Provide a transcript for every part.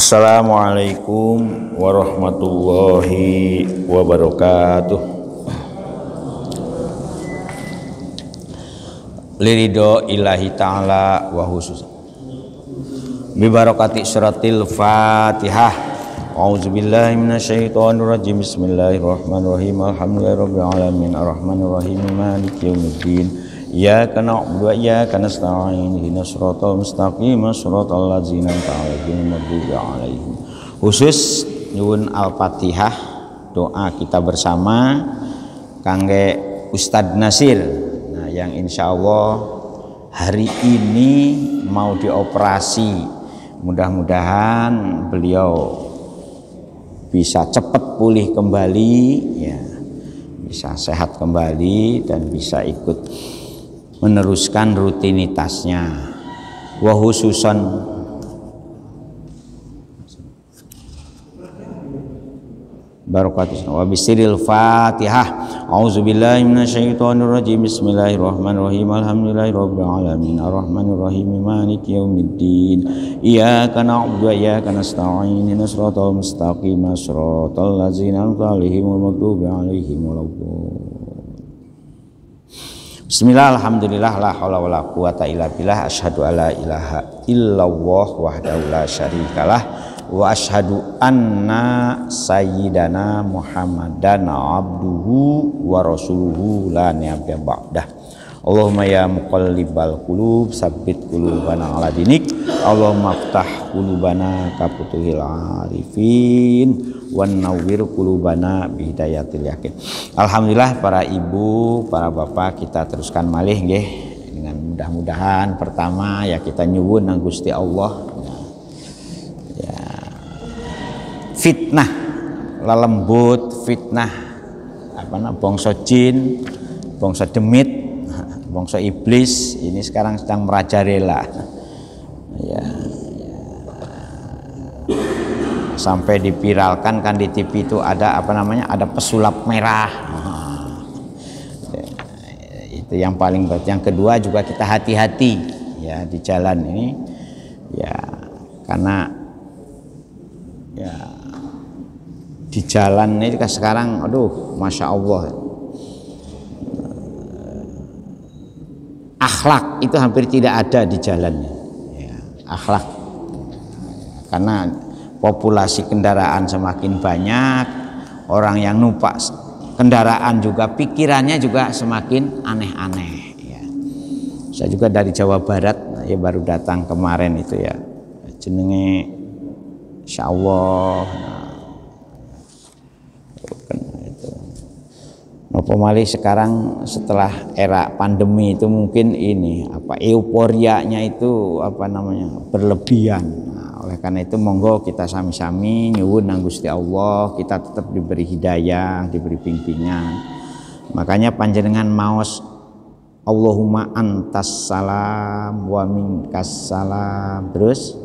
Assalamualaikum warahmatullahi wabarakatuh. Liridho ilahi ta'ala wa khusus bi barakati suratil Fatihah. A'udzubillahi minasyaitonir rajim. Bismillahirrahmanirrahim. Alhamdulillahirabbil alamin arrahmanir rahim maliki yaumiddin. Iyyaka na'budu wa iyyaka nasta'in. Ihdinas siratal mustaqim, siratal ladzina an'amta 'alaihim ghairil maghdubi 'alaihim. Khusus nyuwun Al-Fatihah doa kita bersama kangge Ustadz Nasir. Nah, yang insyaallah hari ini mau dioperasi. Mudah-mudahan beliau bisa cepat pulih kembali, ya, bisa sehat kembali dan bisa ikut meneruskan rutinitasnya. Wa khususan barakatuh wa bisiril Fatihah. A'udzubillahi minasyaitonir rajim. Bismillahirrahmanirrahim. Alhamdulillahirabbil alamin arrahmanir rahim maliki yaumiddin. Iyyaka na'budu wa iyyaka nasta'in. Ihdinas siratal mustaqim, siratal ladzina an'amta 'alaihim ghairil maghdubi 'alaihim waladdallin. Bismillah, alhamdulillah, la haula wala quwata illa billah. Asyhadu alla ilaha illallah wahdahu la syarikalah wa asyhadu anna sayyidana Muhammadan abduhu wa rasuluhu la nabiyya ba'dah. Allahumma ya muqallibal qulub sabbit qulubana ala dinik. Allahumma aftah qulubana ka futuhil arifin wan nawwir qulubana bi hidayatil yakin. Alhamdulillah para ibu, para bapak, kita teruskan malih nggih dengan mudah-mudahan pertama ya kita nyuwun nang Gusti Allah ya fitnah lalembut, fitnah bangsa jin, bangsa demit, bangsa iblis ini sekarang sedang merajalela ya, sampai dipiralkan kan di TV itu ada ada pesulap merah. Itu yang paling berat. Yang kedua juga kita hati-hati ya di jalan ini ya, karena ya di jalan ini sekarang aduh masya Allah akhlak itu hampir tidak ada di jalannya ya, akhlak karena populasi kendaraan semakin banyak, orang yang numpak kendaraan juga pikirannya juga semakin aneh-aneh ya. Saya juga dari Jawa Barat ya, baru datang kemarin itu ya, jenenge insyaallah Napa malih sekarang setelah era pandemi itu mungkin ini euforianya itu berlebihan. Nah, oleh karena itu monggo kita sami-sami nyuwun nang Gusti Allah kita tetap diberi hidayah, diberi bimbingan. Makanya panjenengan maos Allahumma antas salam wa minkas salam terus.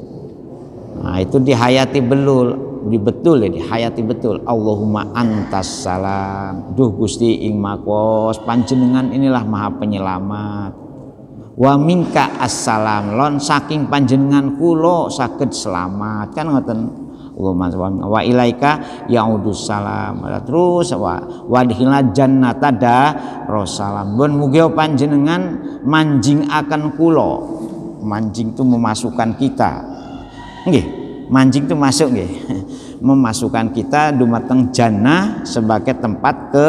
Nah, itu dihayati betul ya, dihayati betul. Allahumma antas salam. Duh Gusti ing makos panjenengan inilah maha penyelamat. Wa minka assalam, lon saking panjenengan kula saged selamat. Kan ngoten. Allahumma wa ilaika yaudus salam. Terus wadkhilna jannata darussalam. Mun mugi panjenengan manjing akan kula. Manjing itu memasukkan kita. Nggih, manjing itu masuk nggih. Memasukkan kita dumateng jannah sebagai tempat ke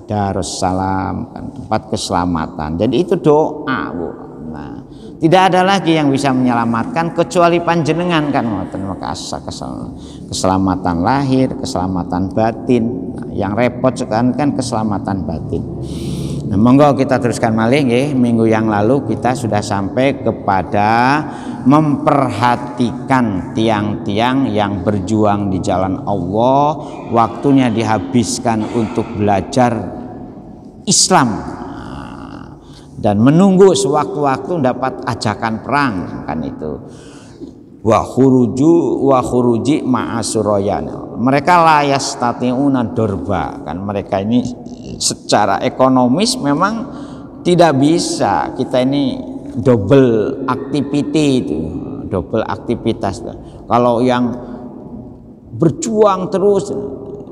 darussalam, kan, tempat keselamatan. Jadi itu doa, Bu. Nah, tidak ada lagi yang bisa menyelamatkan kecuali panjenengan kan ngoten. Maka keselamatan lahir, keselamatan batin. Nah, yang repot sekarang kan keselamatan batin. Nah, monggo kita teruskan malih nggih. Minggu yang lalu kita sudah sampai kepada memperhatikan tiang-tiang yang berjuang di jalan Allah, waktunya dihabiskan untuk belajar Islam dan menunggu sewaktu-waktu dapat ajakan perang kan itu. Wa khuruji ma'asuroyan. Mereka la yastati'una dorba kan, mereka ini secara ekonomis memang tidak bisa. Kita ini double activity itu, double aktivitas. Kalau yang berjuang terus,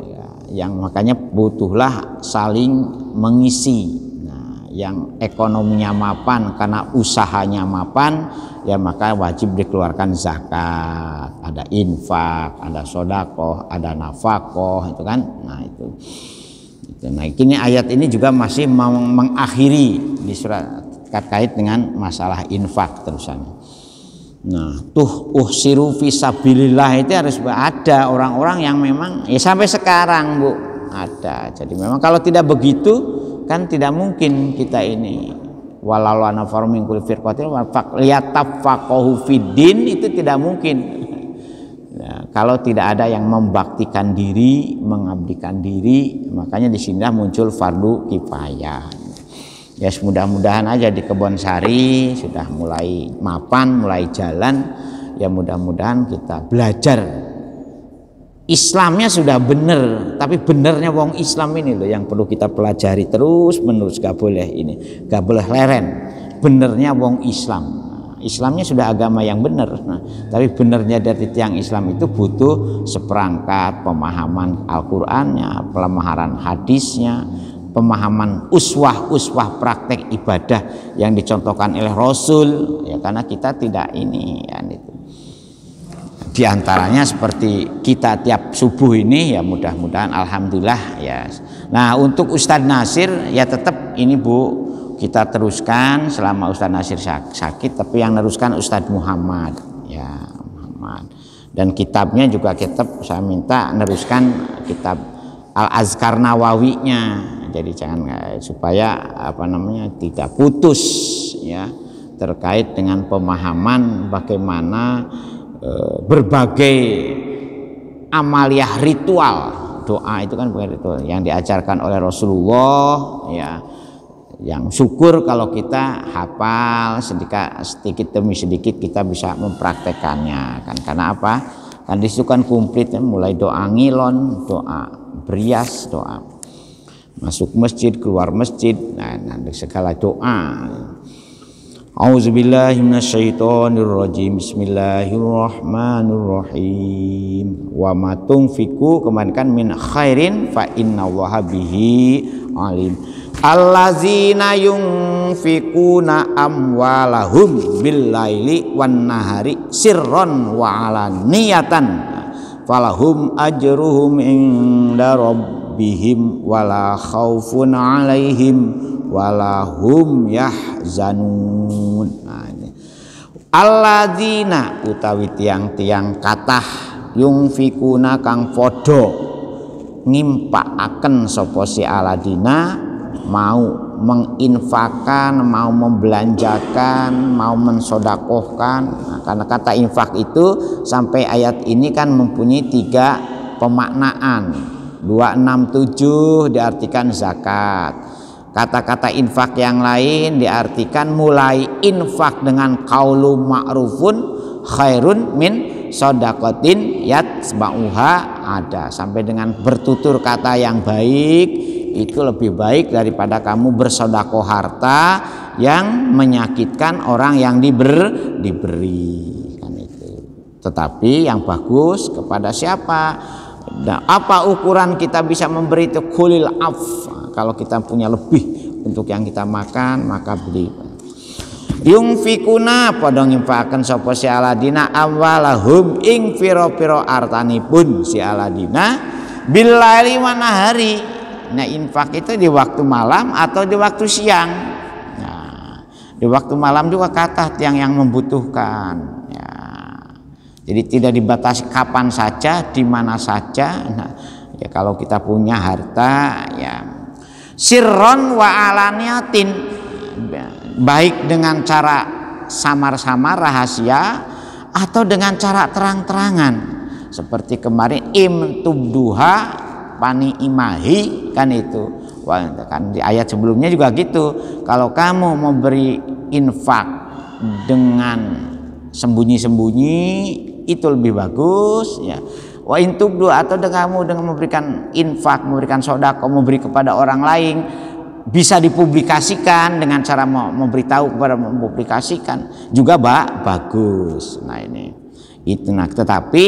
ya, yang makanya butuhlah saling mengisi. Nah, yang ekonominya mapan karena usahanya mapan, ya maka wajib dikeluarkan zakat, ada infak, ada sodakoh, ada nafakoh, itu kan. Nah itu. Nah kini ayat ini juga masih mengakhiri di surat terkait dengan masalah infak terusannya. Nah uhsiru fisabilillah itu harus ada orang-orang yang memang ya sampai sekarang Bu ada. Jadi memang kalau tidak begitu kan tidak mungkin kita ini walau ana farmin kul firqatin liyatafaqahu fiddin, itu tidak mungkin. Nah, kalau tidak ada yang membaktikan diri, mengabdikan diri, makanya di sinilah muncul fardu kifayah. Ya mudah-mudahan aja di Kebonsari sudah mulai mapan, mulai jalan. Ya mudah-mudahan kita belajar. Islamnya sudah benar, tapi benernya wong Islam ini loh yang perlu kita pelajari terus menerus. Gak boleh ini, gak boleh leren. Benernya wong Islam. Islamnya sudah agama yang benar. Nah, tapi benernya dari tiang Islam itu butuh seperangkat pemahaman Al-Qur'annya, pemahaman hadisnya, pemahaman uswah praktek ibadah yang dicontohkan oleh Rasul. Ya karena kita tidak ini ya itu. Di antaranya seperti kita tiap subuh ini ya mudah-mudahan alhamdulillah ya. Nah, untuk Ustadz Nasir ya tetap ini Bu kita teruskan selama Ustadz Nasir sakit, tapi yang neruskan Ustadz Muhammad ya Muhammad. Dan kitabnya juga tetap saya minta neruskan kitab Al-Azkar Nawawinya. Jadi jangan supaya tidak putus ya terkait dengan pemahaman bagaimana berbagai amaliyah ritual doa itu kan bukan ritual yang diajarkan oleh Rasulullah ya. Yang syukur kalau kita hafal sedikit demi sedikit kita bisa mempraktekannya kan, karena apa? Kan disitu kan komplit ya, mulai doa ngilon, doa berias, doa masuk masjid, keluar masjid, nah segala doa. Auzubillahi minasyaitonirrajim. Bismillahirrahmanirrahim. Wa ma tunfiqu kemarin kan min khairin fa innallaha bihi alim. Allazina yunfikuna amwalahum billaili wan nahari sirron wa alaniyatan falahum ajruhum inda rabbihim wala khaufun alaihim wala hum yahzanun. Allazina utawi tiang-tiang kathah yunfikuna kang padha ngimpakaken sapa si aladina, mau menginfakkan, mau membelanjakan, mau mensodakohkan. Nah, karena kata infak itu sampai ayat ini kan mempunyai 3 pemaknaan. 267 diartikan zakat. Kata-kata infak yang lain diartikan mulai infak dengan qaulu ma'rufun khairun min shadaqatin yatsba'uha ada, sampai dengan bertutur kata yang baik itu lebih baik daripada kamu bersedekah harta yang menyakitkan orang yang diberi kan itu. Tetapi yang bagus kepada siapa? Nah, apa ukuran kita bisa memberi itu? Kulil af. Kalau kita punya lebih untuk yang kita makan maka beli. Yungfikuna padha nginfakaken sapa si aladina awalahum ing pira-pira artanipun si aladina billaili wa nahari. Nah infak itu di waktu malam atau di waktu siang. Nah, di waktu malam juga kata yang membutuhkan. Ya. Jadi tidak dibatasi kapan saja, di mana saja. Nah, ya kalau kita punya harta, ya sirron wa alaniyatin, baik dengan cara samar-samar rahasia atau dengan cara terang-terangan. Seperti kemarin tubduha pani imahi kan itu. Wah, kan di ayat sebelumnya juga gitu. Kalau kamu memberi infak dengan sembunyi-sembunyi itu lebih bagus ya. Wa intubdu atau kamu dengan memberikan infak, memberikan sedekah, memberi kepada orang lain bisa dipublikasikan dengan cara memberitahu kepada mempublikasikan juga bagus. Nah ini itu. Nah tetapi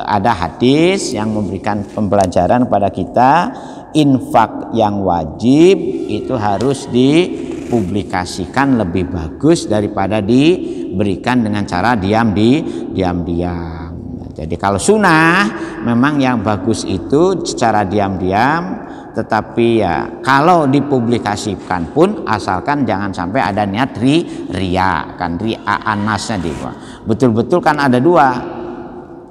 ada hadis yang memberikan pembelajaran kepada kita, infak yang wajib itu harus dipublikasikan lebih bagus daripada diberikan dengan cara diam-diam. Jadi kalau sunnah memang yang bagus itu secara diam-diam, tetapi ya kalau dipublikasikan pun asalkan jangan sampai ada niat ria kan, ria anasnya di betul-betul kan ada dua,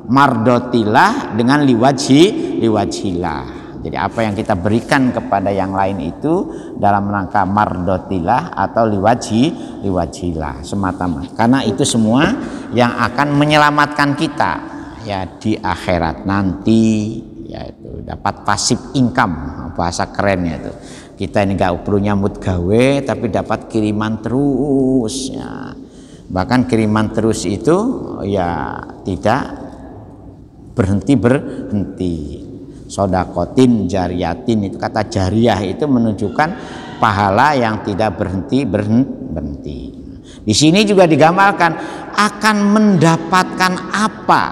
mardotilah dengan liwajhilah. Jadi apa yang kita berikan kepada yang lain itu dalam rangka mardotilah atau liwajhilah semata-mata, karena itu semua yang akan menyelamatkan kita ya di akhirat nanti, yaitu dapat passive income, bahasa kerennya itu. Kita ini gak perlu nyambut gawe tapi dapat kiriman terus ya. Bahkan kiriman terus itu ya tidak berhenti. Sodakotin jariyatin, itu kata jariyah itu menunjukkan pahala yang tidak berhenti. Di sini juga digambarkan akan mendapatkan apa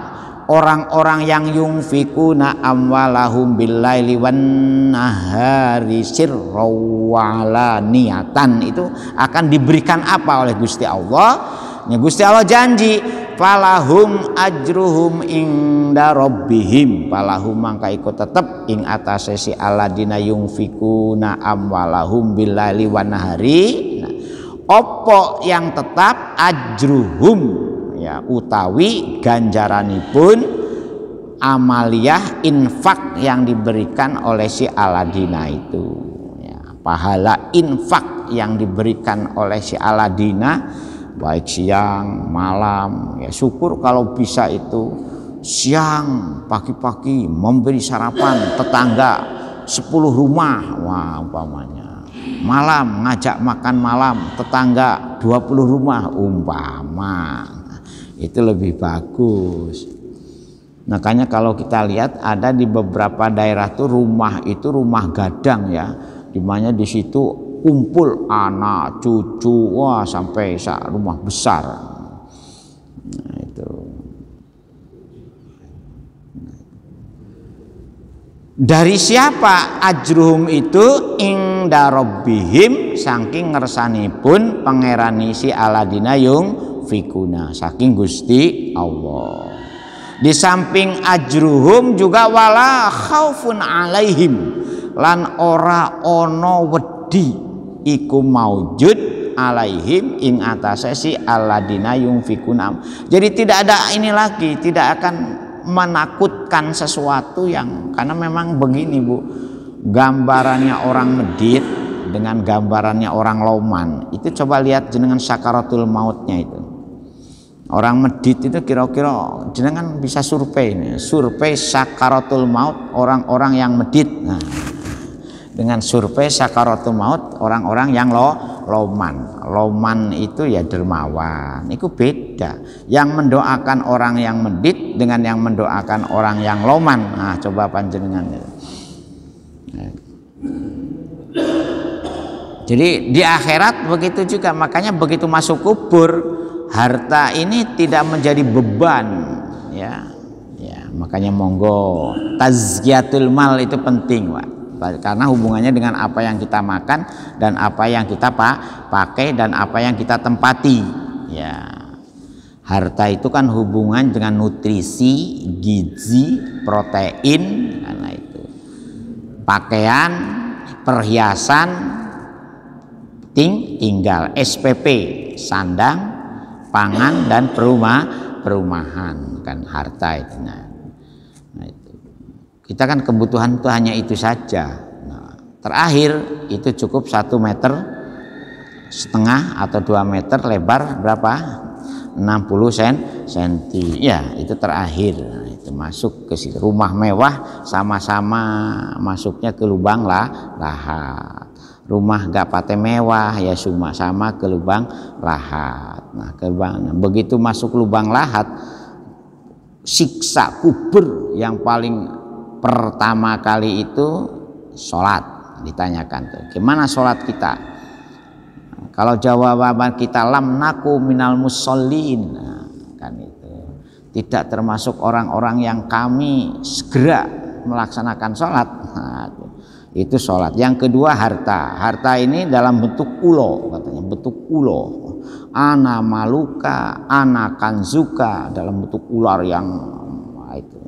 orang-orang yang yungfikuna amwalahum billaili wan nahari sirra wa alaniyatan, itu akan diberikan apa oleh Gusti Allah? Ya, Gusti Allah janji falahum ajruhum inda rabbihim, falahum mangka ikut tetep ing atase si aladina yungfikuna amwalahum billaili wan nahari. Nah, opo yang tetap ajruhum ya utawi ganjaranipun amaliyah infak yang diberikan oleh si Aladina itu ya, pahala infak yang diberikan oleh si Aladina baik siang malam ya, syukur kalau bisa itu siang pagi-pagi memberi sarapan tetangga 10 rumah, wah umpamanya malam ngajak makan malam tetangga 20 rumah umpama, itu lebih bagus. Makanya kalau kita lihat ada di beberapa daerah tuh rumah itu rumah gadang ya, dimana di situ kumpul anak cucu, wah sampai rumah besar. Nah, itu dari siapa ajruhum itu inda rabbihim, saking ngersanipun pangerani si Aladina yung fikuna, saking Gusti Allah. Di samping ajruhum juga wala khaufun alaihim, lan ora ono wedi iku maujud alaihim ing atase si Aladina yung fikuna. Jadi tidak ada ini lagi, tidak akan menakutkan sesuatu yang, karena memang begini Bu, gambarannya orang medit dengan gambarannya orang loman itu coba lihat jenengan sakaratul mautnya itu. Orang medit itu kira-kira jenengan bisa survei sakaratul maut orang-orang yang medit. Nah, dengan survei sakaratul maut orang-orang yang loman itu ya dermawan, itu beda. Yang mendoakan orang yang medit dengan yang mendoakan orang yang loman. Nah, coba panjenengan. Jadi di akhirat begitu juga, makanya begitu masuk kubur harta ini tidak menjadi beban ya. Ya, makanya monggo tazkiyatul mal itu penting, Pak. Karena hubungannya dengan apa yang kita makan dan apa yang kita pakai dan apa yang kita tempati ya. Harta itu kan hubungan dengan nutrisi, gizi, protein, karena itu pakaian, perhiasan, tinggal, SPP, sandang, pangan dan perumahan kan harta itu. Nah, itu kita kan kebutuhan itu hanya itu saja. Nah, terakhir itu cukup 1,5 meter atau 2 meter lebar, berapa 60 cm ya, itu terakhir. Nah, itu masuk ke situ. Rumah mewah sama-sama masuknya ke lubang lahat. Rumah gak pate mewah ya sama ke lubang lahat. Nah, begitu masuk lubang lahat, siksa kubur yang paling pertama kali itu sholat. ditanyakan tuh, gimana sholat kita? Kalau jawaban kita lam naku minal musallin, nah, kan itu tidak termasuk orang-orang yang kami segera melaksanakan sholat. Nah, itu sholat. Yang kedua harta. Harta ini dalam bentuk ulo, katanya bentuk ulo. Ana maluka, ana kanzuka, dalam bentuk ular yang itu.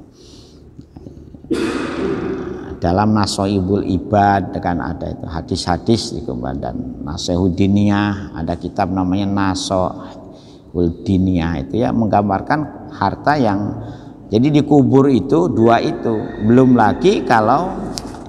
Dalam Nasoibul Ibad kan ada itu hadis-hadis itu, dan Nasehudiniyah, ada kitab namanya Nasoibul Diniyah, itu ya menggambarkan harta yang jadi dikubur itu dua itu, belum lagi kalau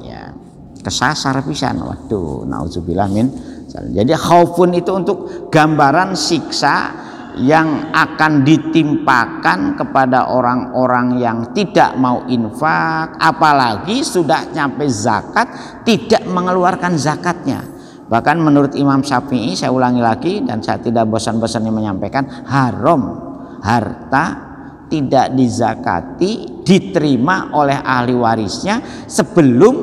ya kesasar pisan, waduh nauzubillah min. Jadi khaufun itu untuk gambaran siksa yang akan ditimpakan kepada orang-orang yang tidak mau infak, apalagi sudah nyampe zakat tidak mengeluarkan zakatnya. Bahkan menurut Imam Syafi'i, saya ulangi lagi dan saya tidak bosan-bosannya menyampaikan, haram harta tidak dizakati diterima oleh ahli warisnya sebelum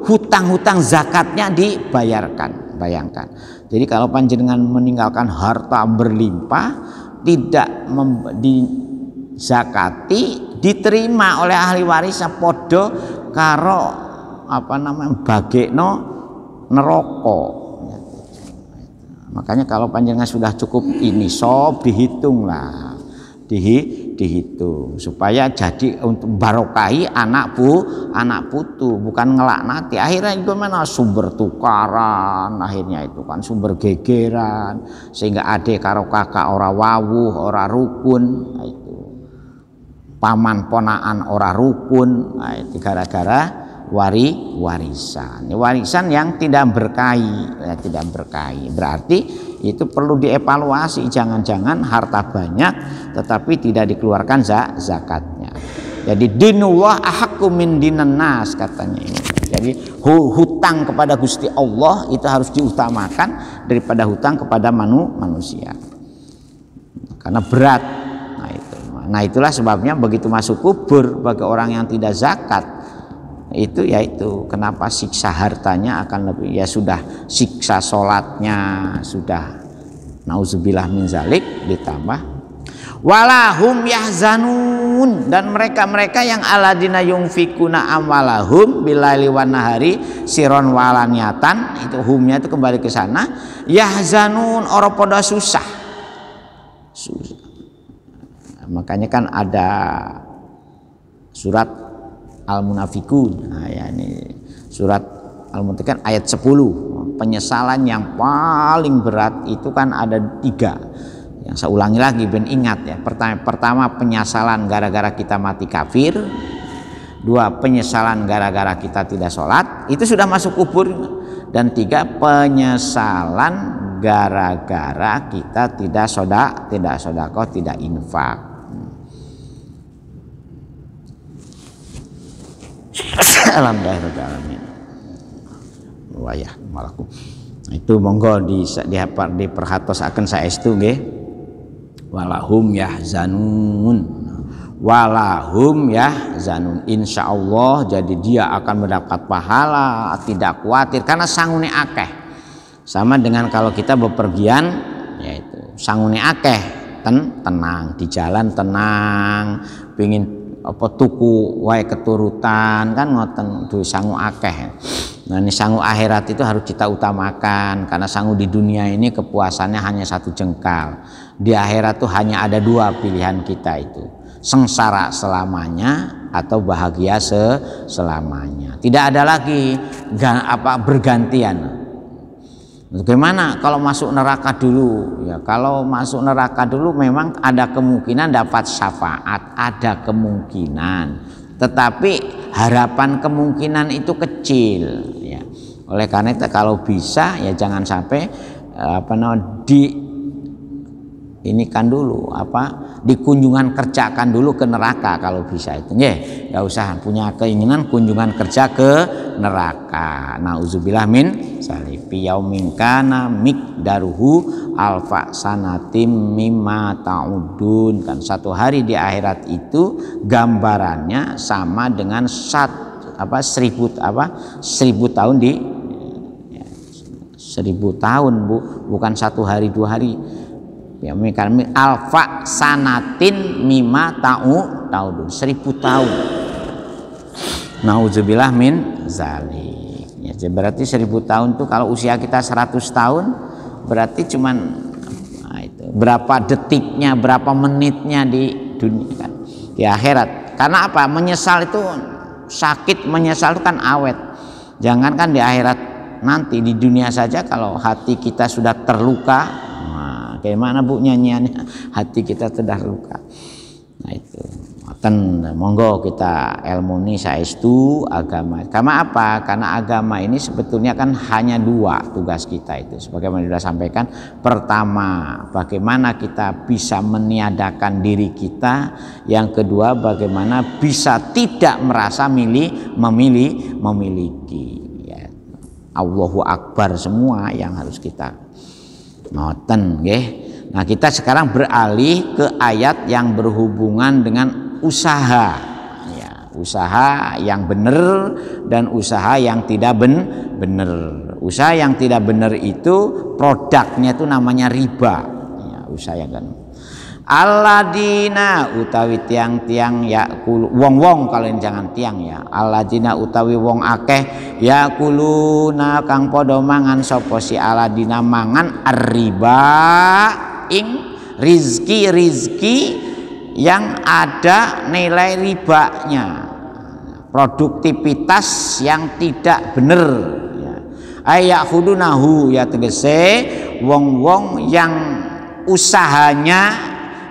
hutang-hutang zakatnya dibayarkan. Bayangkan, jadi kalau panjenengan meninggalkan harta berlimpah tidak dizakati diterima oleh ahli warisnya podo karo bagekno neraka. Makanya kalau panjenengan sudah cukup ini sob dihitunglah, dihitung supaya jadi untuk barokahi anak putu, bukan ngelaknati. Akhirnya itu mana sumber tukaran, akhirnya itu kan sumber gegeran, sehingga adik karo kakak ora wawuh, ora rukun. Nah, itu paman ponaan ora rukun. Nah, itu gara-gara warisan. Warisan yang tidak berkahi, tidak berkahi. Berarti itu perlu dievaluasi, jangan-jangan harta banyak tetapi tidak dikeluarkan zakatnya. Jadi dinullah ahaqqu min dinan nas, katanya ini. Jadi hutang kepada Gusti Allah itu harus diutamakan daripada hutang kepada manusia. Karena berat. Nah, itulah sebabnya begitu masuk kubur bagi orang yang tidak zakat, itu yaitu kenapa siksa hartanya akan lebih, ya sudah siksa sholatnya sudah nauzubillah min zalik, ditambah walahum yahzanun, dan mereka yang aladina yungfikuna amwalahum bilaili wan nahari siron walaniatan, itu humnya itu kembali ke sana, yahzanun orang pada susah. Makanya kan ada surat Al-Munafikun, nah, ya ini surat Al-Munafikun ayat 10. Penyesalan yang paling berat itu kan ada 3. Yang saya ulangi lagi ben ingat ya. Pertama penyesalan gara-gara kita mati kafir. 2 penyesalan gara-gara kita tidak sholat, itu sudah masuk kubur. Dan 3 penyesalan gara-gara kita tidak sedekah, tidak infak. Alhamdulillahirrahmanirrahim. Wayah malaku. Itu monggo diperhatosaken saestu nggih. Walahum yahzanun. Walahum yahzanun. Insyaallah jadi dia akan mendapat pahala, tidak khawatir karena sangune akeh. Sama dengan kalau kita bepergian, yaitu sangune akeh, tenang di jalan, tenang, pengin apa tuku wae keturutan kan ngoten duwe sangu akeh. Nah, ini sangu akhirat itu harus kita utamakan karena sangu di dunia ini kepuasannya hanya 1 jengkal. Di akhirat tuh hanya ada 2 pilihan kita itu. Sengsara selamanya atau bahagia selamanya. Tidak ada lagi bergantian. Bagaimana kalau masuk neraka dulu? Ya, kalau masuk neraka dulu memang ada kemungkinan dapat syafaat, ada kemungkinan. Tetapi harapan kemungkinan itu kecil. Ya. Oleh karena itu kalau bisa ya jangan sampai dikunjungan kerjakan dulu ke neraka kalau bisa itu. Nggak usah punya keinginan kunjungan kerja ke neraka. Nauzubillah min salifi yaumin kana miqdaruhu alfa sanatim mimma ta'udun. Kan 1 hari di akhirat itu gambarannya sama dengan 1000 tahun di 1000 tahun Bu, bukan 1 hari 2 hari. Ya kami alfa sanatin mima ta'udun 1000 tahun. Nauzubillah min zalik. Ya, berarti 1000 tahun itu kalau usia kita 100 tahun berarti cuman itu berapa detiknya, berapa menitnya di dunia kan, di akhirat. Karena apa? Menyesal itu sakit, menyesal itu kan awet. Jangankan di akhirat, nanti di dunia saja kalau hati kita sudah terluka, nah, kayak mana Bu nyanyiannya, hati kita sudah terluka. Nah itu monggo kita ilmuni saestu agama. Karena apa? Karena agama ini sebetulnya kan hanya 2 tugas kita itu. Sebagaimana sudah sampaikan, pertama bagaimana kita bisa meniadakan diri kita, yang kedua bagaimana bisa tidak merasa memiliki. Ya. Allahu Akbar semua yang harus kita noten, nggih. Nah kita sekarang beralih ke ayat yang berhubungan dengan usaha, ya, usaha yang benar dan usaha yang tidak benar. Usaha yang tidak benar itu produknya itu namanya riba, ya, usaha yang kan. Alladzina utawi tiang-tiang yakulu wong-wong, kalian jangan tiang ya. Alladzina utawi wong akeh yakuluna kang padha mangan sapa si alladzina mangan riba ing rizki yang ada nilai ribanya, produktivitas yang tidak benar ya. Ayahudunahu ya tegese wong-wong yang usahanya,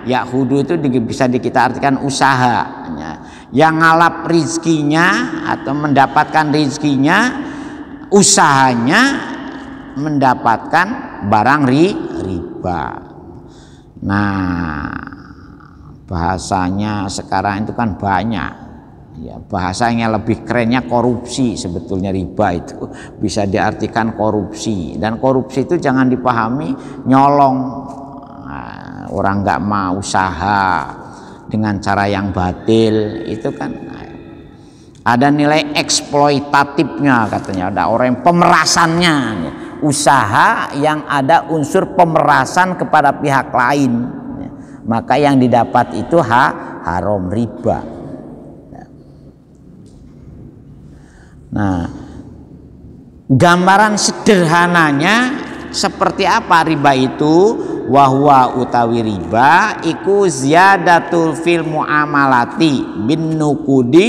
yahudu itu bisa kita artikan usahanya, yang ngalap rizkinya atau mendapatkan rizkinya, usahanya mendapatkan barang riba. Nah bahasanya sekarang itu kan banyak ya, bahasanya lebih kerennya korupsi. Sebetulnya riba itu bisa diartikan korupsi, dan korupsi itu jangan dipahami nyolong. Nah, orang nggak mau usaha dengan cara yang batil itu kan ada nilai eksploitatifnya katanya, ada orang yang pemerasannya, usaha yang ada unsur pemerasan kepada pihak lain, maka yang didapat itu haram, riba. Nah, gambaran sederhananya seperti apa riba itu? Wahwa utawi riba iku ziyadatul fil muamalati bin nukudi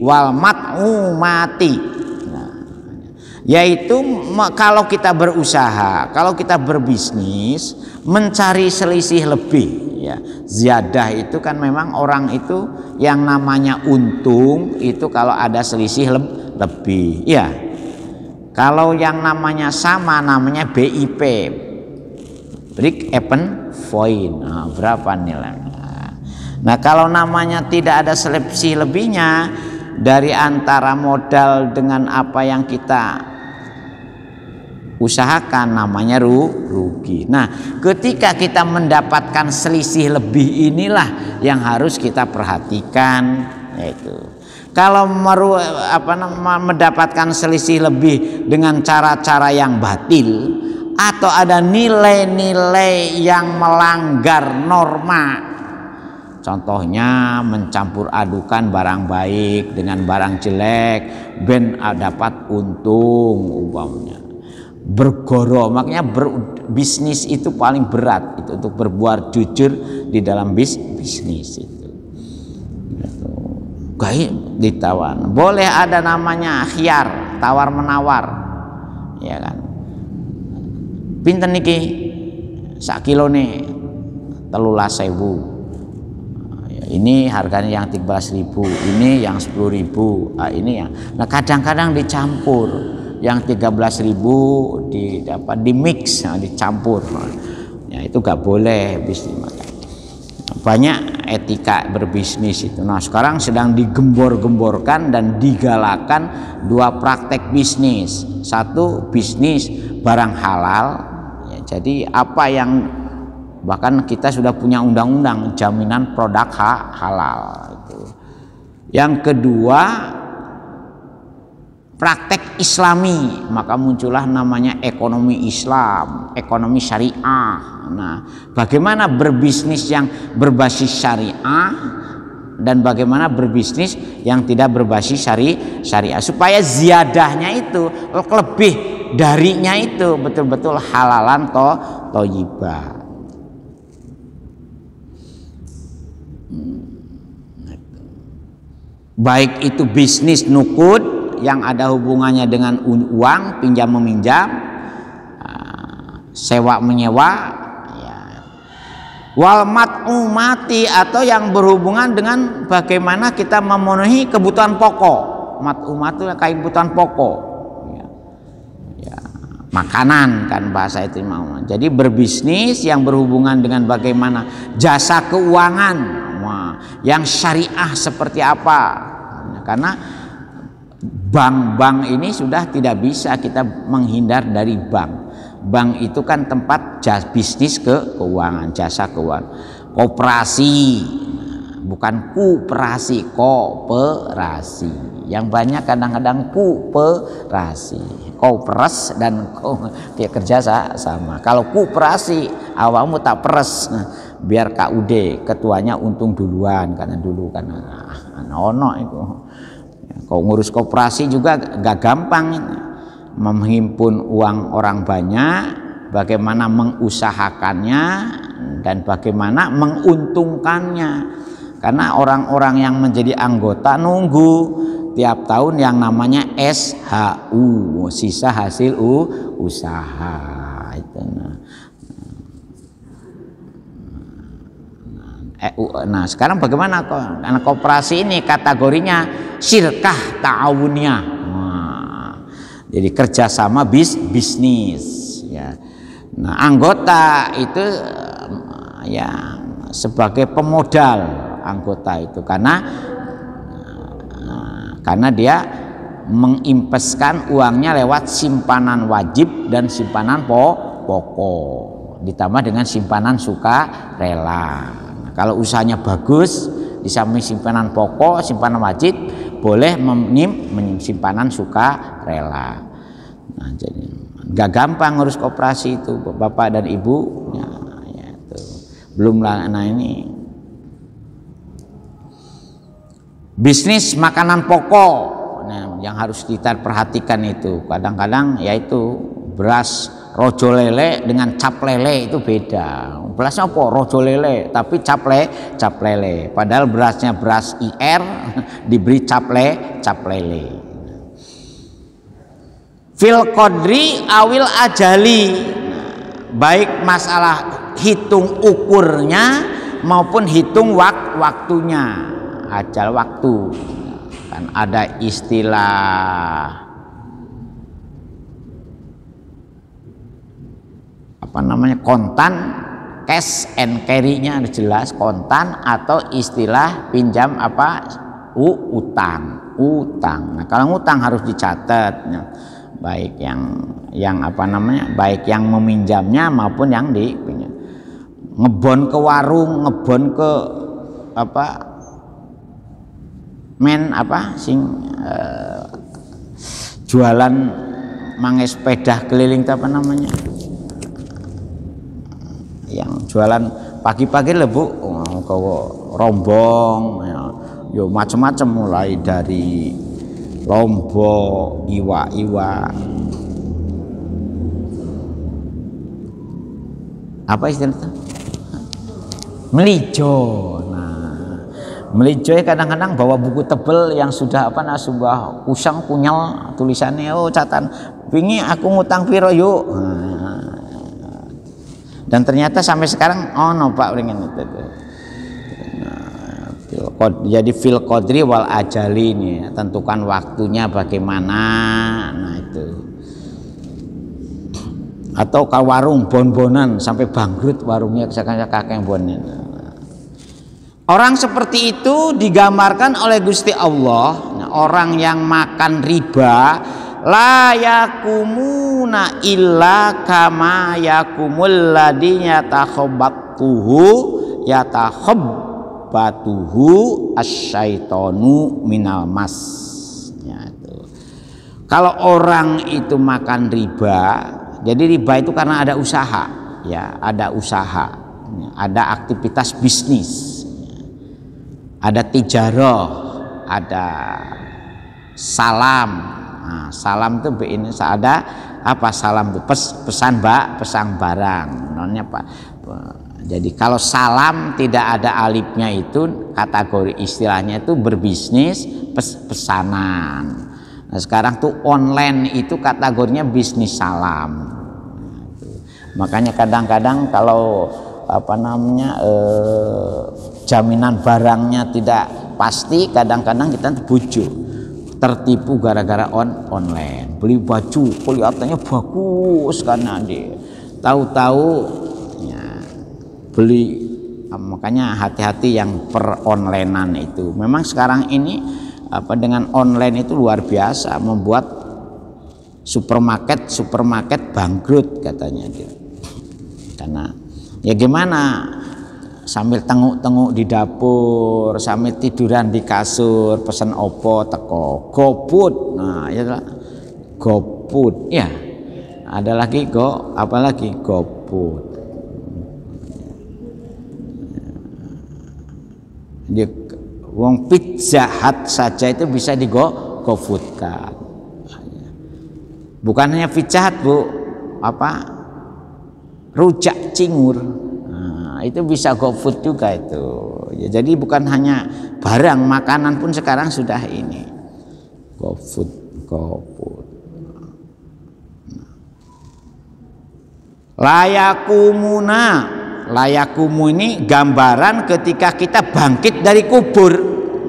wal mat'umati. Nah, yaitu kalau kita berusaha, kalau kita berbisnis mencari selisih lebih ya. Ziyadah itu kan memang orang itu yang namanya untung itu kalau ada selisih lebih ya. Kalau yang namanya sama namanya BIP, break even point. Nah, berapa nilainya? Nah kalau namanya tidak ada selisih lebihnya dari antara modal dengan apa yang kita usahakan, namanya rugi. Nah ketika kita mendapatkan selisih lebih, inilah yang harus kita perhatikan, yaitu kalau mendapatkan selisih lebih dengan cara-cara yang batil atau ada nilai-nilai yang melanggar norma, contohnya mencampur adukan barang baik dengan barang jelek ben dapat untung umpamanya, bergoro, makanya bisnis itu paling berat itu untuk berbuat jujur di dalam bisnis itu. Gaib ditawan, boleh ada namanya khiyar, tawar menawar, ya kan. Pinten niki sak kilone 13.000. Ini harganya yang 13.000, ini yang 10.000, ini yang. Nah kadang-kadang dicampur, yang 13.000 didapat di mix, nah, dicampur. Ya itu gak boleh bisnis. Banyak etika berbisnis itu. Nah sekarang sedang digembor-gemborkan dan digalakan 2 praktek bisnis. Satu, bisnis barang halal ya, jadi apa yang bahkan kita sudah punya undang-undang jaminan produk halal itu. Yang kedua, praktek Islami, maka muncullah namanya ekonomi Islam, ekonomi syariah. Nah, bagaimana berbisnis yang berbasis syariah dan bagaimana berbisnis yang tidak berbasis syariah, supaya ziyadahnya itu, lebih darinya itu betul-betul halalan thayyibah. Baik itu bisnis nukud yang ada hubungannya dengan uang, pinjam meminjam, sewa menyewa, ya. Wal mat'umati, atau yang berhubungan dengan bagaimana kita memenuhi kebutuhan pokok. Mat'umat itu kayak kebutuhan pokok, ya. Ya, makanan kan bahasa itu mau. Jadi berbisnis yang berhubungan dengan bagaimana jasa keuangan, yang syariah seperti apa. Karena bank-bank ini sudah tidak bisa kita menghindar dari bank. Bank itu kan tempat bisnis keuangan, jasa keuangan. Koperasi, bukan koperasi, kooperasi. Yang banyak kadang-kadang kooperasi, koperes dan kerja sama. Kalau koperasi, awakmu tak peres, biar KUD ketuanya untung duluan, karena dulu kan ono itu. Kau ngurus koperasi juga gak gampang, menghimpun uang orang banyak, bagaimana mengusahakannya dan bagaimana menguntungkannya. Karena orang-orang yang menjadi anggota nunggu tiap tahun yang namanya SHU, sisa hasil usaha itu. Nah sekarang bagaimana karena koperasi ini kategorinya syirkah ta'awuniyah, jadi kerjasama bisnis, ya. Nah anggota itu ya sebagai pemodal anggota itu, karena dia menginvestkan uangnya lewat simpanan wajib dan simpanan pokok, ditambah dengan simpanan sukarela. Kalau usahanya bagus, di samping simpanan pokok, simpanan wajib, boleh simpanan sukarela. Nah, jadi nggak gampang ngurus koperasi itu, bapak dan ibu. Ya, itu. Belum lah, nah ini bisnis makanan pokok, nah, yang harus kita perhatikan itu. Kadang-kadang yaitu beras rojo lele dengan cap lele itu beda. Berasnya apa? Rojo lele, tapi cap lele. Padahal berasnya beras IR diberi cap lele. Fil qadri awil ajali, baik masalah hitung ukurnya maupun hitung waktunya, ajal waktu. Kan ada istilah apa namanya, kontan, cash and carry-nya jelas kontan, atau istilah pinjam utang. Nah kalau ngutang harus dicatat, ya. Baik yang apa namanya, baik yang meminjamnya maupun yang dipinjam. Ngebon ke warung, ngebon ke jualan mangai sepeda keliling apa namanya, yang jualan pagi-pagi lebu ke rombong, ya macam-macam, mulai dari lombok, iwa apa istilahnya, melijo. Nah melijo kadang-kadang bawa buku tebel yang sudah sebuah kusang kunyal tulisannya, catatan wingi aku ngutang piro yuk. Dan ternyata sampai sekarang Pak ringin itu. Jadi fil qadri wal ajali ini, tentukan waktunya bagaimana. Nah itu. Atau ke warung bon-bonan sampai bangkrut warungnya, kakek bonen. Orang seperti itu digambarkan oleh Gusti Allah. Nah, orang yang makan riba la yakumuna illa kama yakumul ladzi yatakhabbatuhu asyaitonu minal mas. Ya, itu. Kalau orang itu makan riba, jadi riba itu karena ada usaha, ya, ada usaha, ada aktivitas bisnis, ada tijarah, ada salam. Nah, salam itu ini ada apa salam itu pesan barang. Namanya Pak. Jadi kalau salam tidak ada alifnya itu kategori istilahnya itu berbisnis pesanan. Nah, sekarang tuh online itu kategorinya bisnis salam. Makanya kadang-kadang kalau jaminan barangnya tidak pasti, kadang-kadang kita terbujuk, tertipu gara-gara online. Beli baju kelihatannya bagus karena dia tahu-tahu ya, beli. Makanya hati-hati yang per-onlinean itu. Memang sekarang ini dengan online itu luar biasa, membuat supermarket bangkrut katanya dia. Karena ya gimana, sambil tenguk-tenguk di dapur, sambil tiduran di kasur, pesan opo teko GoFood. Nah, ya GoFood ya. Ada lagi apalagi GoFood. Dia wong Pizza Hut saja itu bisa di GoFood-kan. Bukan hanya Pizza Hut, Bu, rujak cingur. Nah, itu bisa GoFood juga itu. Ya, jadi bukan hanya barang, makanan pun sekarang sudah ini. GoFood. Layakumu ini gambaran ketika kita bangkit dari kubur.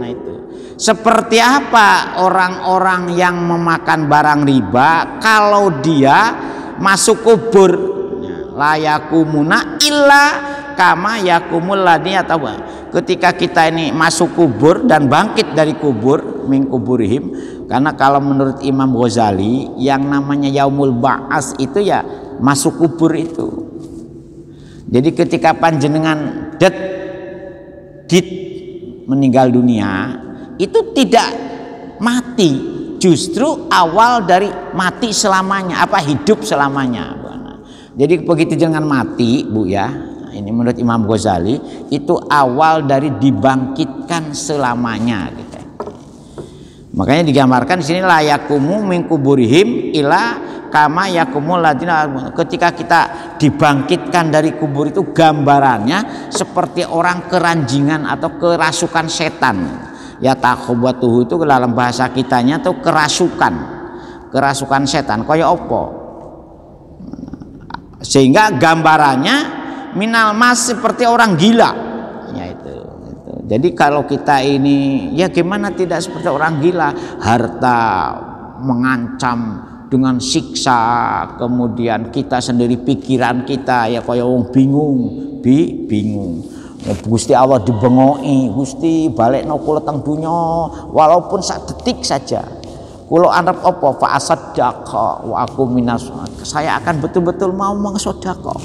Nah itu seperti apa orang-orang yang memakan barang riba kalau dia masuk kubur. Layakumuna illa kama yakumul ladzi atau ketika kita ini masuk kubur dan bangkit dari kubur min kuburihim. Karena kalau menurut Imam Ghazali yang namanya yaumul ba'ats itu ya masuk kubur itu. Jadi ketika panjenengan meninggal dunia itu tidak mati, justru awal dari mati selamanya, hidup selamanya. Jadi begitu jangan mati, Bu ya. Ini menurut Imam Ghazali itu awal dari dibangkitkan selamanya gitu. Makanya digambarkan di sini layakumu min kuburihim ila kama yakumul ladina. Ketika kita dibangkitkan dari kubur itu gambarannya seperti orang keranjingan atau kerasukan setan. Ya takhobatuhu itu dalam bahasa kitanya tuh kerasukan setan. Kaya opo? Sehingga gambarannya minal mas seperti orang gila. Ya itu. Jadi kalau kita ini ya gimana tidak seperti orang gila, harta mengancam dengan siksa, kemudian kita sendiri pikiran kita ya kaya wong bingung. Gusti Allah dibengoi, Gusti balekno kula teng donya walaupun sak detik saja. Kula arep apa fa asaddaqa wa aku minas. Saya akan betul-betul mau mengsedekah.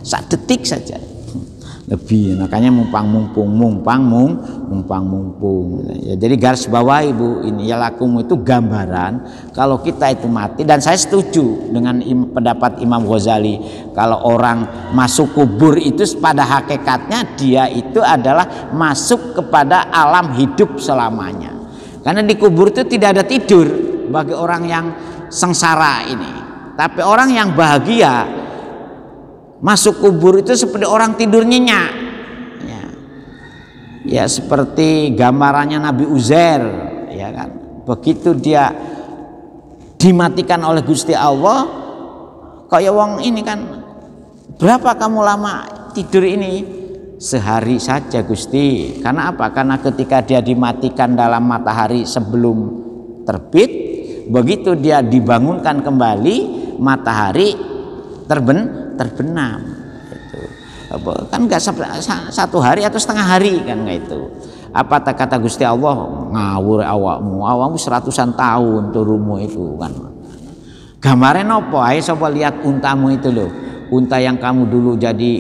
Sak detik saja. Lebih makanya mumpung. Ya, jadi garis bawah Ibu ini ya lakumu itu gambaran kalau kita itu mati, dan saya setuju dengan pendapat Imam Ghazali kalau orang masuk kubur itu pada hakikatnya dia itu adalah masuk kepada alam hidup selamanya, karena di kubur itu tidak ada tidur bagi orang yang sengsara ini, tapi orang yang bahagia masuk kubur itu seperti orang tidur nyenyak ya seperti gambarannya Nabi Uzair ya kan, begitu dia dimatikan oleh Gusti Allah kayak wong ini kan, berapa kamu lama tidur ini? Sehari saja Gusti. Karena apa? Karena ketika dia dimatikan dalam matahari sebelum terbit, begitu dia dibangunkan kembali matahari terbenam itu. Kan enggak satu hari atau setengah hari kan enggak itu. Apa kata Gusti Allah, ngawur awakmu 100-an tahun turumu itu kan. Gambarnya nopo? Ayo coba lihat untamu itu loh. Unta yang kamu dulu jadi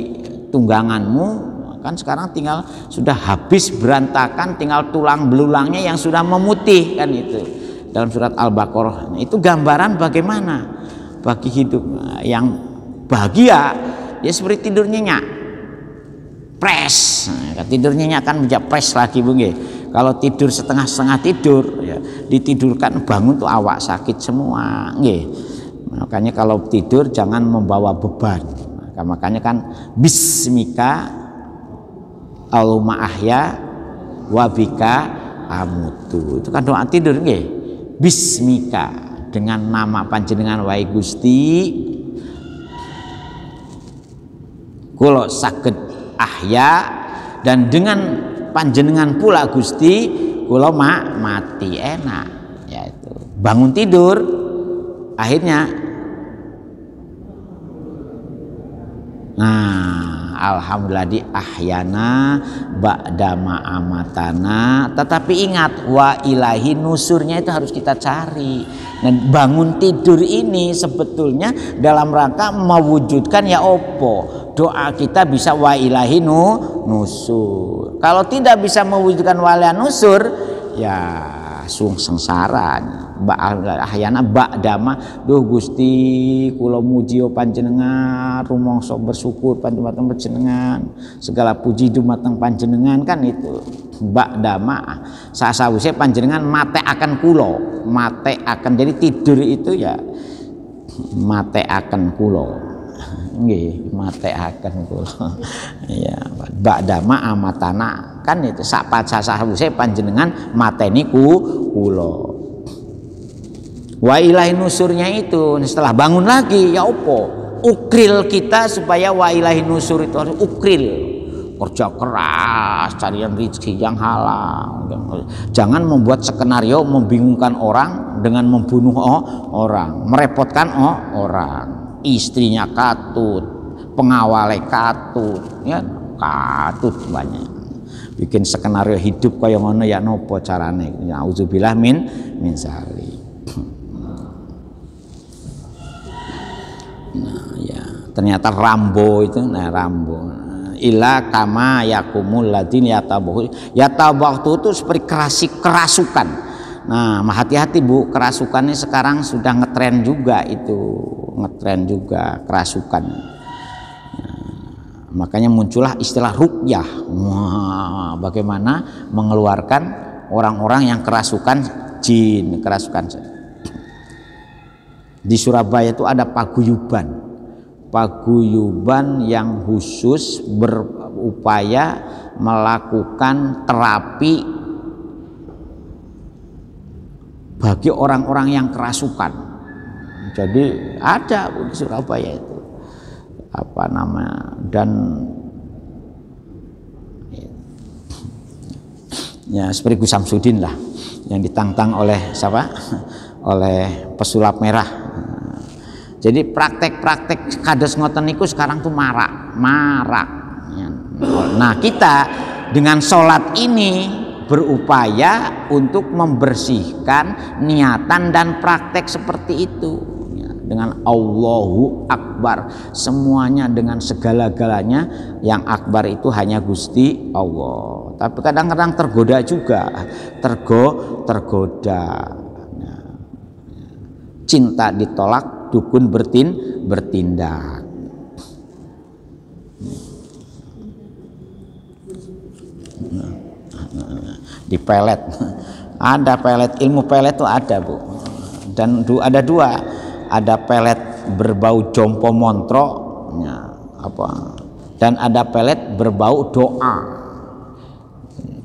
tungganganmu kan sekarang tinggal sudah habis berantakan, tinggal tulang belulangnya yang sudah memutih kan itu. dalam surat Al-Baqarah. Itu gambaran bagaimana bagi hidup yang bahagia, ya seperti tidur nyenyak, pres. Tidur nyenyak kan menjadi pres lagi Bu nggih. Kalau tidur setengah-setengah tidur, ya ditidurkan bangun tuh awak sakit semua nggih. Makanya kalau tidur jangan membawa beban. Makanya kan bismika Allahumma ahya wa bika amutu. Itu kan doa tidur nggih. Bismika, dengan nama panjenengan wae Gusti kula saged ahya, dan dengan panjenengan pula Gusti kula mati. Enak ya itu. Bangun tidur akhirnya alhamdulillah di ahyana ba'dama amatana. Tetapi ingat, wa ilahi nusurnya itu harus kita cari. Dan bangun tidur ini sebetulnya dalam rangka mewujudkan ya opo, doa kita bisa wa ilahi nusur. Kalau tidak bisa mewujudkan wa ilahi nusur, ya sengsara. Ahyana ba'dama, duh Gusti kula muji panjenengan, rumangsa bersyukur panjenengan, segala puji dumateng panjenengan, kan itu ba'dama sasawise panjenengan mate akan kula, mate akan, jadi tidur itu ya mate akan kula nggih, mate akan kula ya ba'dama amatana, kan itu sak sasawise panjenengan mateni kula. Wa ilahi nusurnya itu setelah bangun lagi ya opo, ukril kita supaya wa ilahi nusur itu harus ukril, kerja keras carian rezeki yang halal. Jangan membuat skenario membingungkan orang dengan membunuh orang, merepotkan orang, istrinya katut, pengawalnya katut, ya katut banyak. Bikin skenario hidup kaya ngono ya nopo carane. Auzubillah min zalik. Nah ya ternyata Rambo itu, Rambo ila kama yakumul ladin yatabah itu seperti kerasukan. Nah hati-hati Bu, kerasukannya sekarang sudah ngetren juga, itu ngetren juga kerasukan. Makanya muncullah istilah ruqyah. Wah, bagaimana mengeluarkan orang-orang yang kerasukan jin, kerasukan. Di Surabaya itu ada paguyuban yang khusus berupaya melakukan terapi bagi orang-orang yang kerasukan. Jadi ada di Surabaya itu apa namanya, dan ya seperti Gus Samsudin lah yang ditantang oleh siapa? Oleh pesulap merah. Jadi praktek-praktek kados ngoten niku sekarang tuh marak. Nah kita dengan sholat ini berupaya untuk membersihkan niatan dan praktek seperti itu. Dengan Allahu Akbar, semuanya dengan segala-galanya, yang akbar itu hanya Gusti Allah. Tapi kadang-kadang tergoda juga, tergoda. Cinta ditolak, dukun bertindak. Di pelet, ada pelet, ilmu pelet itu ada Bu, dan ada dua. Ada pelet berbau jompo montro, dan ada pelet berbau doa.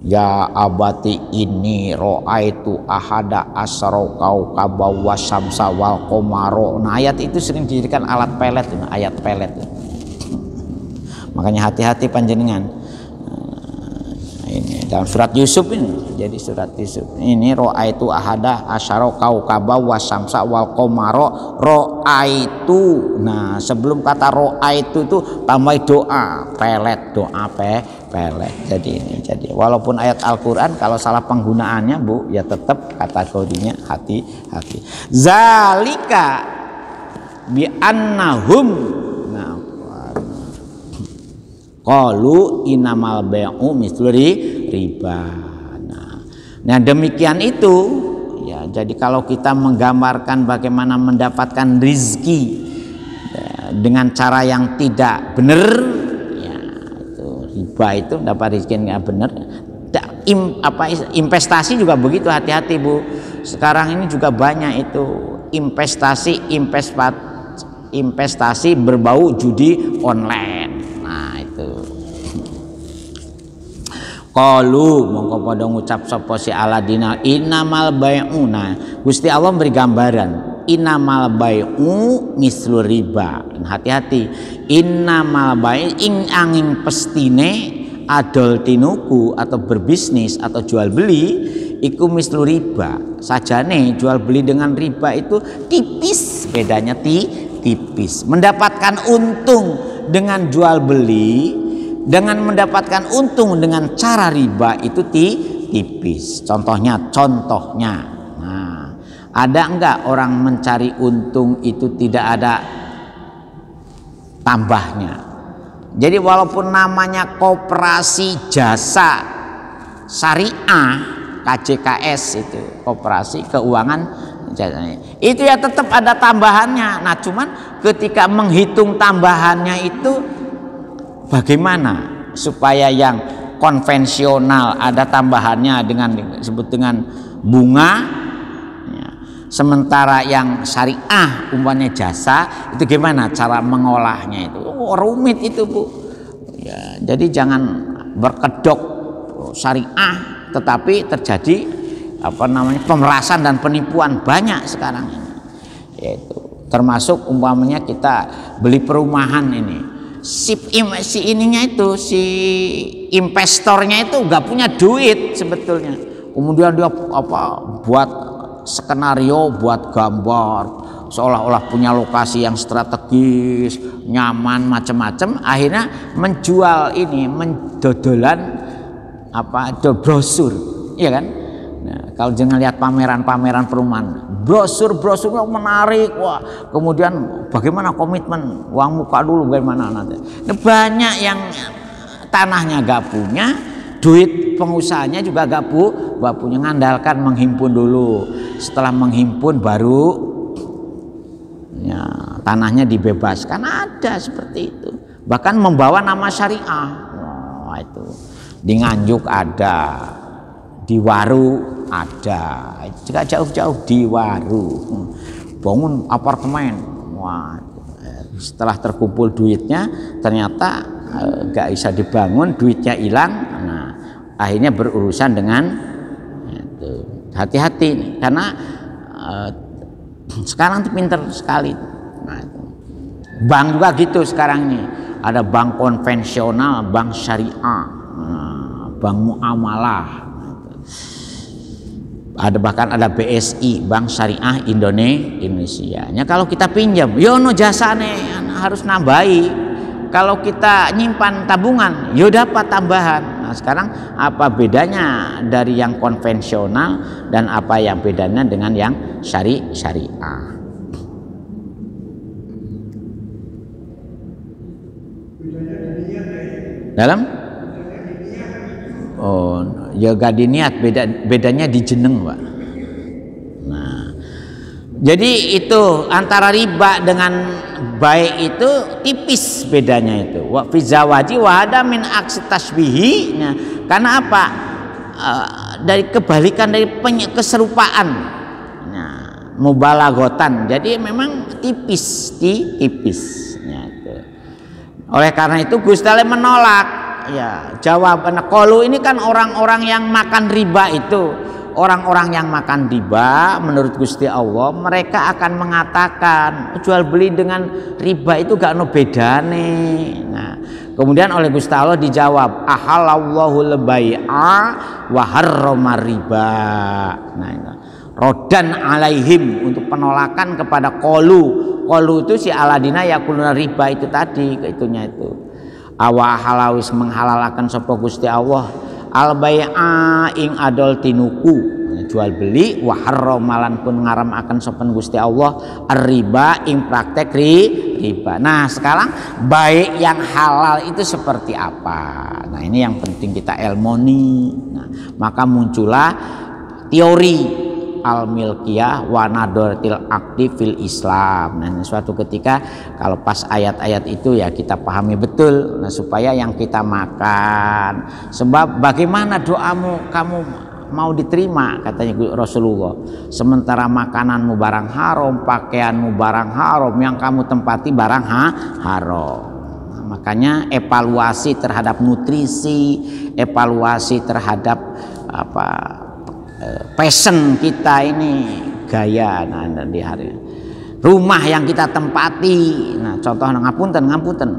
Ya abati ini ro'aitu ahada asro kaukaba wasamsa wal komaro. Nah ayat itu sering dijadikan alat pelet, ayat pelet. Makanya hati-hati panjenengan. Ini dalam surat Yusuf ini, jadi surat Yusuf ini ro'aitu ahada asyara kaukaba wasamsa wal komaro ro'aitu. Nah sebelum kata ro'aitu itu tambah doa pelet, doa pelet. Jadi ini, jadi walaupun ayat Al-Quran kalau salah penggunaannya Bu ya tetap kategorinya hati-hati. Zalika bi annahum qalu inamal bai'u mislu riba. Nah demikian itu ya, Jadi kalau kita menggambarkan bagaimana mendapatkan rizki dengan cara yang tidak benar, ya itu riba, itu dapat rezeki yang nggak benar. Investasi juga begitu, hati-hati Bu. Sekarang ini juga banyak itu investasi berbau judi online. Nah itu. Qalu mongko padha ngucap sapa si Aladina, innamal bai'una. Gusti Allah memberi gambaran, innamal bai'u mislu riba. Hati-hati, innamal bai' ing angin pestine adol tinuku atau berbisnis atau jual beli iku mislu riba. Sajane jual beli dengan riba itu tipis, bedanya tipis. Mendapatkan untung dengan jual beli dengan mendapatkan untung dengan cara riba itu tipis. Contohnya. Nah, ada enggak orang mencari untung itu tidak ada tambahnya? Jadi walaupun namanya koperasi jasa syariah, KJKS itu, koperasi keuangan jasanya, itu ya tetap ada tambahannya. Nah, cuman ketika menghitung tambahannya itu bagaimana supaya yang konvensional ada tambahannya dengan disebut dengan bunga, ya. Sementara yang syariah umpamanya jasa itu gimana cara mengolahnya itu? Rumit itu Bu. Ya, jadi jangan berkedok syariah tetapi terjadi pemerasan dan penipuan banyak sekarang ini. Yaitu termasuk umpamanya kita beli perumahan ini. Si investornya itu nggak punya duit sebetulnya, kemudian dia buat skenario, buat gambar seolah-olah punya lokasi yang strategis, nyaman, macam-macam, akhirnya menjual ini, mendodolan brosur, iya kan? Nah, kalau jangan lihat pameran-pameran perumahan, brosur-brosurnya menarik, wah, kemudian bagaimana komitmen, uang muka dulu bagaimana nanti. Nah, banyak yang tanahnya gak punya, duit pengusahanya juga gak punya, ngandalkan menghimpun dulu. Setelah menghimpun baru ya, tanahnya dibebaskan, ada seperti itu. Bahkan membawa nama syariah, wah, itu di Nganjuk ada, di Waru ada, juga jauh-jauh di Waru bangun apartemen. Wah, setelah terkumpul duitnya ternyata nggak bisa dibangun, duitnya hilang. Nah, akhirnya berurusan dengan itu. Hati-hati karena sekarang tuh pinter sekali. Nah, itu. Bank juga gitu sekarang ini, ada bank konvensional, bank syariah, bank muamalah. Ada bahkan ada BSI, Bank Syariah Indonesia. Ya, kalau kita pinjam, yono jasane harus nambahi. Kalau kita nyimpan tabungan, yo dapat tambahan. Nah, sekarang apa bedanya dari yang konvensional dan apa yang bedanya dengan yang syariah? Dalam? Oh, ya gak diniat, bedanya di jeneng, Pak. Nah, jadi itu antara riba dengan baik itu tipis bedanya itu. Wa fi zawaji wa hada min aksi tasbihi. Nah, karena apa? Dari kebalikan dari keserupaan. Nah, mubalaghatan. Jadi memang tipis. Nah, itu. Oleh karena itu Gusti Allah menolak. Ya, jawaban qalu ini kan orang-orang yang makan riba itu. Orang-orang yang makan riba menurut Gusti Allah mereka akan mengatakan jual beli dengan riba itu gak no bedane. Nah, kemudian oleh Gusti Allah dijawab ahallallahu al-bai'a wa harrama riba. Nah, itu. Rodan alaihim untuk penolakan kepada qalu itu si Aladina yakuluna riba itu tadi, itunya itu. Awa halawis menghalalkan sapa Gusti Allah al bai'a ing adol tinuku jual beli wa harramalan pun ngaram akan sopan Gusti Allah riba ing praktek riba. Nah, sekarang baik yang halal itu seperti apa? Nah, ini yang penting kita ilmoni. Nah, maka muncullah teori al-milkiyah wa nadoratil akdi fil Islam. Nah, suatu ketika kalau pas ayat-ayat itu ya kita pahami betul, nah supaya yang kita makan, sebab bagaimana doamu kamu mau diterima, katanya Rasulullah, sementara makananmu barang haram, pakaianmu barang haram, yang kamu tempati barang haram. Nah, makanya evaluasi terhadap nutrisi, evaluasi terhadap passion kita ini, gaya. Nah, di hari rumah yang kita tempati, nah contoh ngapunten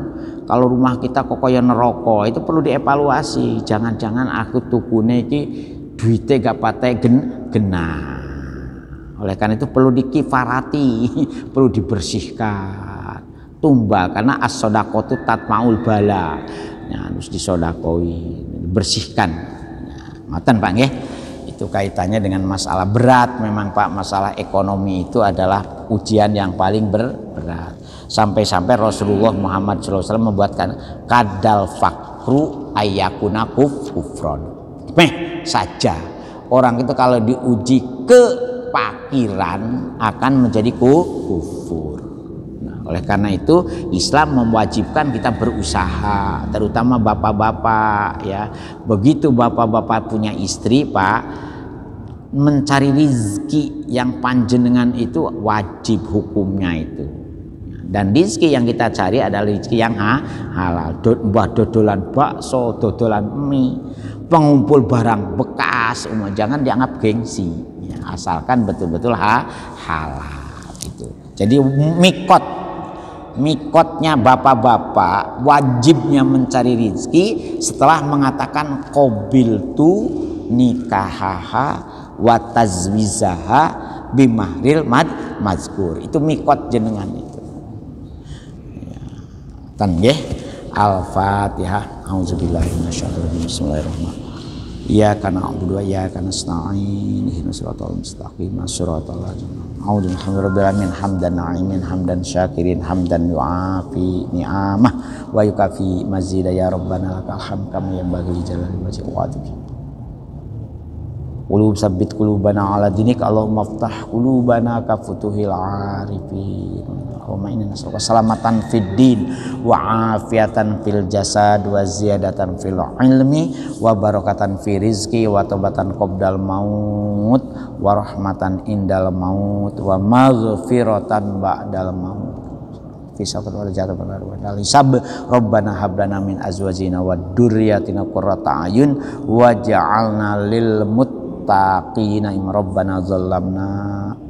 kalau rumah kita kok kaya neraka, itu perlu dievaluasi. Jangan-jangan aku tukune iki duite gak patek genah. Oleh karena itu perlu dikifarati, perlu dibersihkan, tumbal, karena as-shadaqatu tatmaul bala. Ya, harus disodakoi, dibersihkan. Ngoten Pak nggih. Itu kaitannya dengan masalah berat memang Pak. Masalah ekonomi itu adalah ujian yang paling berat. Sampai-sampai Rasulullah Muhammad SAW membuatkan kadal fakru ayyakuna kufron. Saja orang itu kalau diuji kefakiran akan menjadi kufur. Nah, oleh karena itu Islam mewajibkan kita berusaha, terutama bapak-bapak ya. Begitu bapak-bapak punya istri Pak, mencari rizki yang panjenengan itu wajib hukumnya itu. Dan rizki yang kita cari adalah rizki yang halal. Mbah dodolan bakso, dodolan mie, pengumpul barang bekas, jangan dianggap gengsi ya, asalkan betul-betul halal itu. Jadi mikotnya bapak-bapak wajibnya mencari rizki setelah mengatakan qabiltu nikahaha wa tazwizaha bimahril mazkur. Itu mikot jenengan itu ya. Tan nggih. Al-Fatihah. A'udzubillahi minasyaitonir rajim. Bismillahirrahmanirrahim. Iyyaka na'budu wa iyyaka nasta'in. Ihdinas siratal mustaqim. Shiratal ladzina an'amta 'alaihim hamdan na'imin hamdan syakirin hamdan yu'afi ni'amah wa yukafi mazida ya rabbana lakal hamd kama yanbaghi li jalali wajhika. Qulub sabbit qulubana ala dinik Allahumma ftah qulubana ka futuhil arifin. Allahumma inna nas'aluka salamatan fid din wa afiatan fil jasad wa ziyadatan fil ilmi wa barakatan fi rizqi wa taubatan qabdal maut wa rahmatan indal maut wa maghfiratan ba'dal maut. Fi saqat wal jannah wal hisab. Rabbana hab lana min azwajina wa dzurriyyatina qurrata ayun waj'alna lil muttaqina rabbana zalamna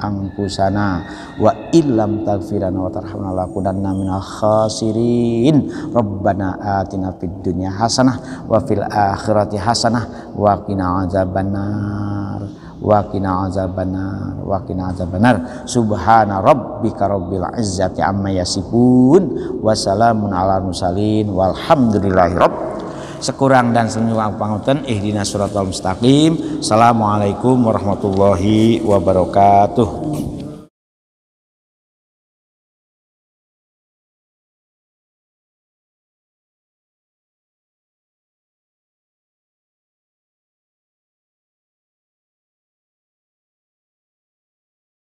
anfusana wa illam taghfirana wa tarhamna lakunanna minal khasirin. Rabbana atina fid dunya hasanah wa fil akhirati hasanah wa qina azabannar wa qina azabannar wa qina azabannar. Subhana rabbika rabbil izzati amma yasifun wa salamun ala mursalin walhamdulillahi rabbil. Sekurang dan senyuwang pangapunten. Ihdinas siratal mustaqim. Assalamualaikum warahmatullahi wabarakatuh.